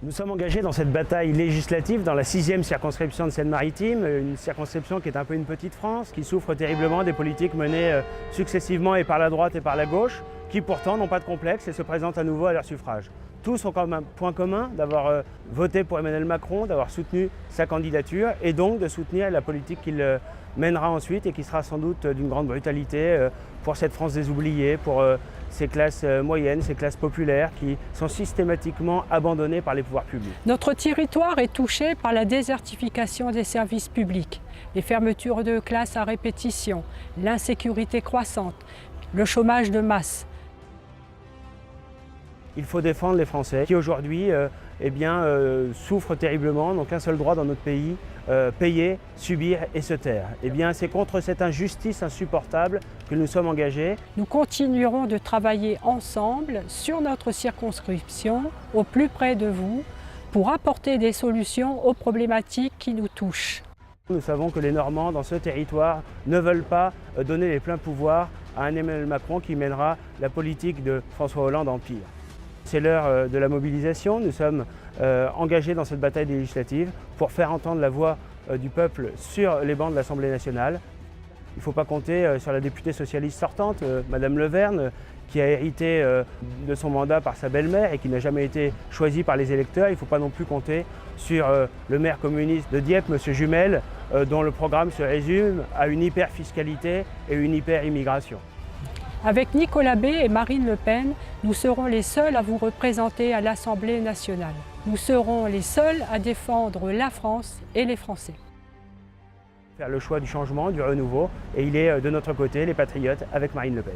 Nous sommes engagés dans cette bataille législative dans la 6e circonscription de Seine-Maritime, une circonscription qui est un peu une petite France, qui souffre terriblement des politiques menées successivement et par la droite et par la gauche, qui pourtant n'ont pas de complexe et se présentent à nouveau à leur suffrage. Tous ont comme un point commun d'avoir voté pour Emmanuel Macron, d'avoir soutenu sa candidature et donc de soutenir la politique qu'il mènera ensuite et qui sera sans doute d'une grande brutalité pour cette France des oubliés, pour ces classes moyennes, ces classes populaires qui sont systématiquement abandonnées par les pouvoirs publics. Notre territoire est touché par la désertification des services publics, les fermetures de classes à répétition, l'insécurité croissante, le chômage de masse. Il faut défendre les Français qui aujourd'hui souffrent terriblement, n'ont qu'un seul droit dans notre pays, payer, subir et se taire. C'est contre cette injustice insupportable que nous sommes engagés. Nous continuerons de travailler ensemble sur notre circonscription, au plus près de vous, pour apporter des solutions aux problématiques qui nous touchent. Nous savons que les Normands, dans ce territoire, ne veulent pas donner les pleins pouvoirs à un Emmanuel Macron qui mènera la politique de François Hollande en pire. C'est l'heure de la mobilisation. Nous sommes engagés dans cette bataille législative pour faire entendre la voix du peuple sur les bancs de l'Assemblée nationale. Il ne faut pas compter sur la députée socialiste sortante, Madame Leverne, qui a hérité de son mandat par sa belle-mère et qui n'a jamais été choisie par les électeurs. Il ne faut pas non plus compter sur le maire communiste de Dieppe, M. Jumel, dont le programme se résume à une hyper-fiscalité et une hyper-immigration. Avec Nicolas B et Marine Le Pen, nous serons les seuls à vous représenter à l'Assemblée nationale. Nous serons les seuls à défendre la France et les Français. Faire le choix du changement, du renouveau, et il est de notre côté, les patriotes, avec Marine Le Pen.